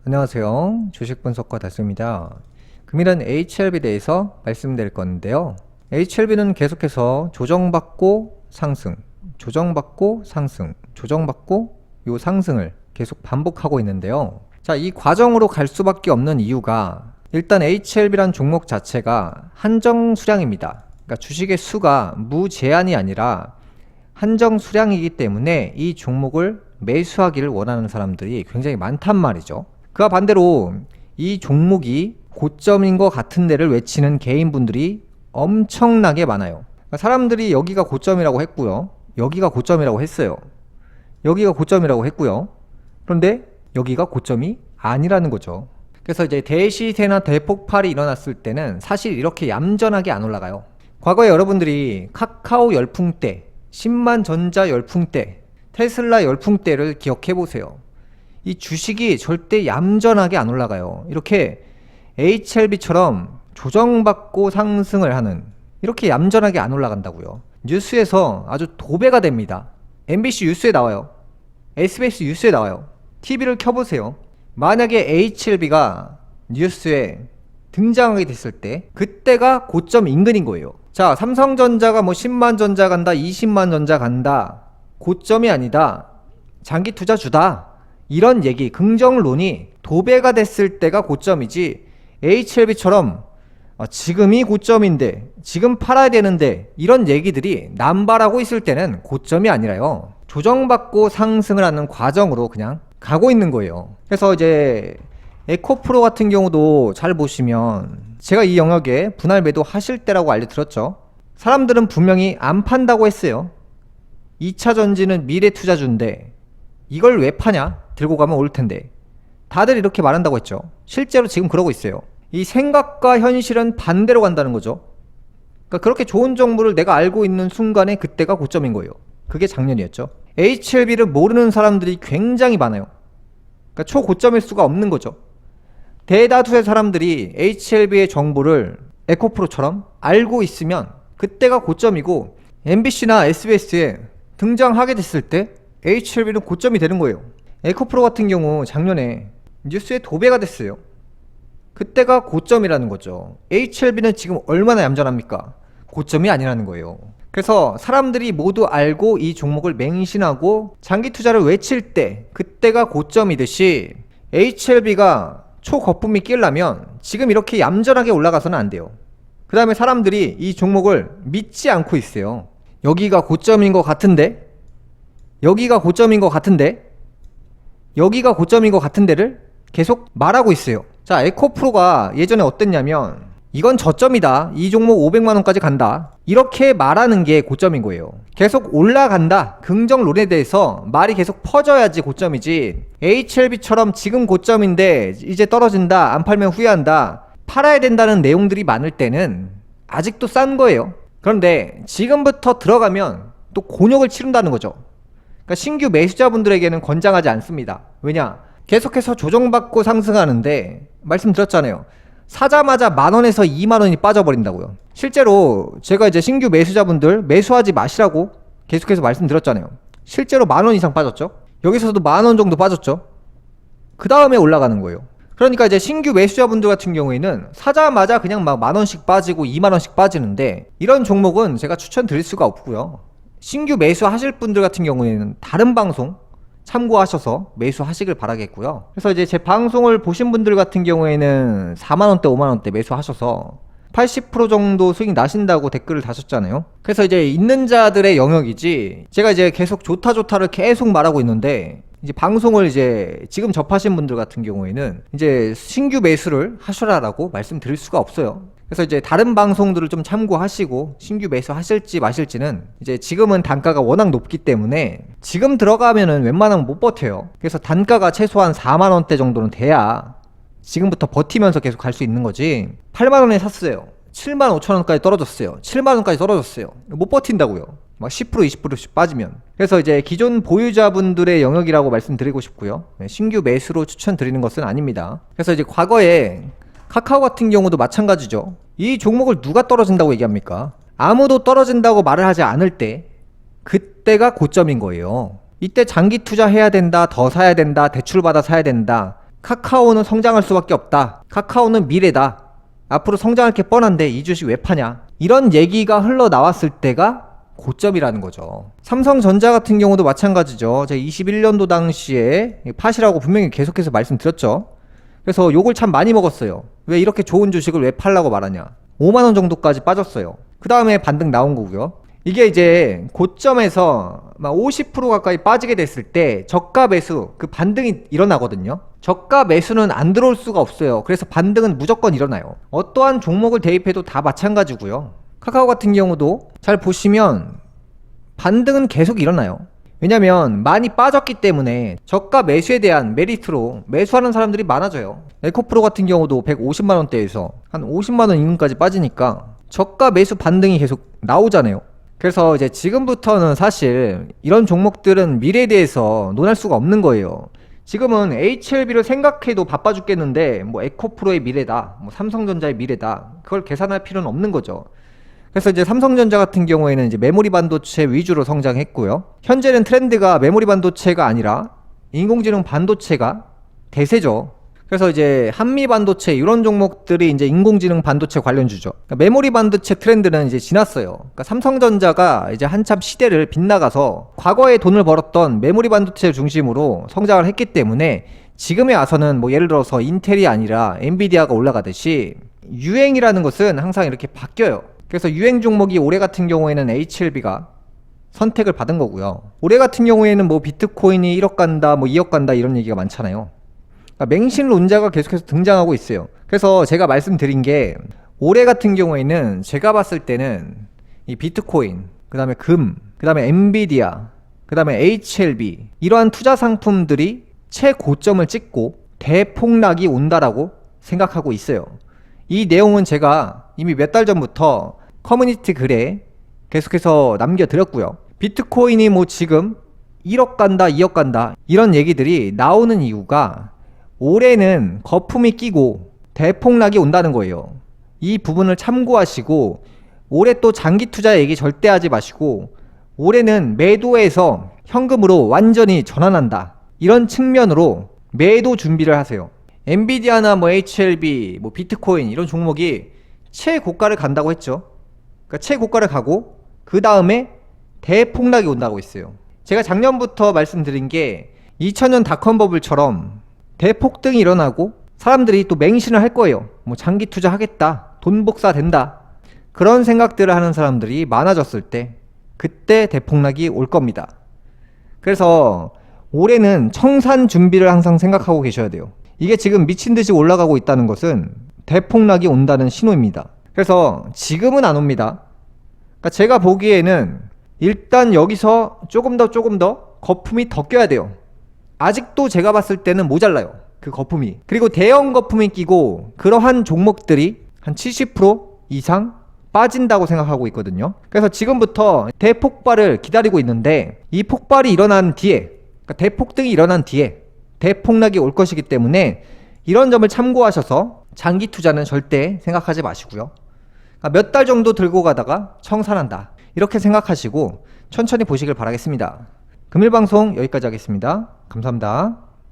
안녕하세요. 주식분석가 다스입니다. 금일은 HLB에 대해서 말씀드릴 건데요. HLB는 계속해서 조정받고 상승, 조정받고 상승, 조정받고 요 상승을 계속 반복하고 있는데요. 자, 이 과정으로 갈 수밖에 없는 이유가 일단 HLB란 종목 자체가 한정 수량입니다. 그러니까 주식의 수가 무제한이 아니라 한정 수량이기 때문에 이 종목을 매수하기를 원하는 사람들이 굉장히 많단 말이죠. 그와 반대로 이 종목이 고점인 것 같은 데를 외치는 개인분들이 엄청나게 많아요. 그러니까 사람들이 여기가 고점이라고 했고요. 여기가 고점이라고 했어요. 여기가 고점이라고 했고요. 그런데 여기가 고점이 아니라는 거죠. 그래서 이제 대시세나 대폭발이 일어났을 때는 사실 이렇게 얌전하게 안 올라가요. 과거에 여러분들이 카카오 열풍 때, 10만 전자 열풍 때, 테슬라 열풍 때를 기억해 보세요. 이 주식이 절대 얌전하게 안 올라가요. 이렇게 HLB처럼 조정받고 상승을 하는, 이렇게 얌전하게 안 올라간다고요. 뉴스에서 아주 도배가 됩니다. MBC 뉴스에 나와요. SBS 뉴스에 나와요. TV를 켜보세요. 만약에 HLB가 뉴스에 등장하게 됐을 때 그때가 고점 인근인 거예요. 자, 삼성전자가 뭐 10만 전자 간다, 20만 전자 간다, 고점이 아니다, 장기 투자 주다, 이런 얘기, 긍정론이 도배가 됐을 때가 고점이지, HLB처럼 지금이 고점인데 지금 팔아야 되는데 이런 얘기들이 남발하고 있을 때는 고점이 아니라요, 조정받고 상승을 하는 과정으로 그냥 가고 있는 거예요. 그래서 이제 에코프로 같은 경우도 잘 보시면 제가 이 영역에 분할 매도 하실 때라고 알려드렸죠. 사람들은 분명히 안 판다고 했어요. 2차 전지는 미래 투자주인데 이걸 왜 파냐? 들고 가면 올 텐데. 다들 이렇게 말한다고 했죠. 실제로 지금 그러고 있어요. 이 생각과 현실은 반대로 간다는 거죠. 그러니까 그렇게 좋은 정보를 내가 알고 있는 순간에 그때가 고점인 거예요. 그게 작년이었죠. HLB를 모르는 사람들이 굉장히 많아요. 그러니까 초고점일 수가 없는 거죠. 대다수의 사람들이 HLB의 정보를 에코프로처럼 알고 있으면 그때가 고점이고, MBC나 SBS에 등장하게 됐을 때 HLB는 고점이 되는 거예요. 에코프로 같은 경우 작년에 뉴스에 도배가 됐어요. 그때가 고점이라는 거죠. HLB는 지금 얼마나 얌전합니까? 고점이 아니라는 거예요. 그래서 사람들이 모두 알고 이 종목을 맹신하고 장기 투자를 외칠 때 그때가 고점이듯이 HLB가 초거품이 끼려면 지금 이렇게 얌전하게 올라가서는 안 돼요. 그 다음에 사람들이 이 종목을 믿지 않고 있어요. 여기가 고점인 것 같은데, 여기가 고점인 것 같은데, 여기가 고점인 것 같은데를 계속 말하고 있어요. 자, 에코프로가 예전에 어땠냐면 이건 저점이다, 이 종목 500만원까지 간다, 이렇게 말하는 게 고점인 거예요. 계속 올라간다, 긍정론에 대해서 말이 계속 퍼져야지 고점이지, HLB처럼 지금 고점인데 이제 떨어진다, 안 팔면 후회한다, 팔아야 된다는 내용들이 많을 때는 아직도 싼 거예요. 그런데 지금부터 들어가면 또 곤욕을 치른다는 거죠. 그러니까 신규 매수자분들에게는 권장하지 않습니다. 왜냐? 계속해서 조정받고 상승하는데 말씀드렸잖아요. 사자마자 만원에서 2만원이 빠져버린다고요. 실제로 제가 이제 신규 매수자분들 매수하지 마시라고 계속해서 말씀드렸잖아요. 실제로 만원 이상 빠졌죠. 여기서도 만원 정도 빠졌죠. 그 다음에 올라가는 거예요. 그러니까 이제 신규 매수자분들 같은 경우에는 사자마자 그냥 막 만원씩 빠지고 2만원씩 빠지는데, 이런 종목은 제가 추천드릴 수가 없고요. 신규 매수하실 분들 같은 경우에는 다른 방송 참고하셔서 매수하시길 바라겠고요. 그래서 이제 제 방송을 보신 분들 같은 경우에는 4만원대 5만원대 매수하셔서 80% 정도 수익 나신다고 댓글을 다셨잖아요. 그래서 이제 있는 자들의 영역이지, 제가 이제 계속 좋다를 계속 말하고 있는데, 이제 방송을 이제 지금 접하신 분들 같은 경우에는 이제 신규 매수를 하셔라라고 말씀드릴 수가 없어요. 그래서 이제 다른 방송들을 좀 참고하시고 신규 매수 하실지 마실지는, 이제 지금은 단가가 워낙 높기 때문에 지금 들어가면은 웬만하면 못 버텨요. 그래서 단가가 최소한 4만원대 정도는 돼야 지금부터 버티면서 계속 갈 수 있는 거지. 8만원에 샀어요. 7만 5천원까지 떨어졌어요. 7만원까지 떨어졌어요. 못 버틴다고요. 막 10% 20%씩 빠지면. 그래서 이제 기존 보유자분들의 영역이라고 말씀드리고 싶고요. 신규 매수로 추천드리는 것은 아닙니다. 그래서 이제 과거에 카카오 같은 경우도 마찬가지죠. 이 종목을 누가 떨어진다고 얘기합니까? 아무도 떨어진다고 말을 하지 않을 때 그때가 고점인 거예요. 이때 장기 투자해야 된다, 더 사야 된다, 대출받아 사야 된다, 카카오는 성장할 수밖에 없다. 카카오는 미래다. 앞으로 성장할 게 뻔한데 이 주식 왜 파냐? 이런 얘기가 흘러나왔을 때가 고점이라는 거죠. 삼성전자 같은 경우도 마찬가지죠. 제가 21년도 당시에 팟이라고 분명히 계속해서 말씀드렸죠. 그래서 욕을 참 많이 먹었어요. 왜 이렇게 좋은 주식을 왜 팔라고 말하냐. 5만원 정도까지 빠졌어요. 그 다음에 반등 나온 거고요. 이게 이제 고점에서 막 50% 가까이 빠지게 됐을 때 저가 매수, 그 반등이 일어나거든요. 저가 매수는 안 들어올 수가 없어요. 그래서 반등은 무조건 일어나요. 어떠한 종목을 대입해도 다 마찬가지고요. 카카오 같은 경우도 잘 보시면 반등은 계속 일어나요. 왜냐면 많이 빠졌기 때문에 저가 매수에 대한 메리트로 매수하는 사람들이 많아져요. 에코프로 같은 경우도 150만원대에서 한 50만원 인근까지 빠지니까 저가 매수 반등이 계속 나오잖아요. 그래서 이제 지금부터는 사실 이런 종목들은 미래에 대해서 논할 수가 없는 거예요. 지금은 HLB를 생각해도 바빠 죽겠는데 뭐 에코프로의 미래다, 뭐 삼성전자의 미래다, 그걸 계산할 필요는 없는 거죠. 그래서 이제 삼성전자 같은 경우에는 이제 메모리 반도체 위주로 성장했고요. 현재는 트렌드가 메모리 반도체가 아니라 인공지능 반도체가 대세죠. 그래서 이제 한미 반도체 이런 종목들이 이제 인공지능 반도체 관련주죠. 그러니까 메모리 반도체 트렌드는 이제 지났어요. 그러니까 삼성전자가 이제 한참 시대를 빗나가서 과거에 돈을 벌었던 메모리 반도체 중심으로 성장을 했기 때문에 지금에 와서는 뭐 예를 들어서 인텔이 아니라 엔비디아가 올라가듯이 유행이라는 것은 항상 이렇게 바뀌어요. 그래서 유행 종목이 올해 같은 경우에는 HLB가 선택을 받은 거고요. 올해 같은 경우에는 뭐 비트코인이 1억 간다, 뭐 2억 간다 이런 얘기가 많잖아요. 그러니까 맹신론자가 계속해서 등장하고 있어요. 그래서 제가 말씀드린 게 올해 같은 경우에는 제가 봤을 때는 이 비트코인, 그 다음에 금, 그 다음에 엔비디아, 그 다음에 HLB 이러한 투자 상품들이 최고점을 찍고 대폭락이 온다라고 생각하고 있어요. 이 내용은 제가 이미 몇 달 전부터 커뮤니티 글에 계속해서 남겨드렸고요. 비트코인이 뭐 지금 1억 간다 2억 간다 이런 얘기들이 나오는 이유가 올해는 거품이 끼고 대폭락이 온다는 거예요. 이 부분을 참고하시고 올해 또 장기 투자 얘기 절대 하지 마시고 올해는 매도에서 현금으로 완전히 전환한다 이런 측면으로 매도 준비를 하세요. 엔비디아나 뭐 HLB, 뭐 비트코인 이런 종목이 최고가를 간다고 했죠. 그러니까 최고가를 가고 그 다음에 대폭락이 온다고 했어요. 제가 작년부터 말씀드린 게 2000년 닷컴 버블처럼 대폭등이 일어나고 사람들이 또 맹신을 할 거예요. 뭐 장기 투자하겠다, 돈 복사 된다 그런 생각들을 하는 사람들이 많아졌을 때 그때 대폭락이 올 겁니다. 그래서 올해는 청산 준비를 항상 생각하고 계셔야 돼요. 이게 지금 미친듯이 올라가고 있다는 것은 대폭락이 온다는 신호입니다. 그래서 지금은 안 옵니다. 그러니까 제가 보기에는 일단 여기서 조금 더 거품이 더 껴야 돼요. 아직도 제가 봤을 때는 모자라요. 그 거품이. 그리고 대형 거품이 끼고 그러한 종목들이 한 70% 이상 빠진다고 생각하고 있거든요. 그래서 지금부터 대폭발을 기다리고 있는데 이 폭발이 일어난 뒤에, 그러니까 대폭등이 일어난 뒤에 대폭락이 올 것이기 때문에 이런 점을 참고하셔서 장기 투자는 절대 생각하지 마시고요. 그러니까 몇 달 정도 들고 가다가 청산한다 이렇게 생각하시고 천천히 보시길 바라겠습니다. 금일방송 여기까지 하겠습니다. 감사합니다.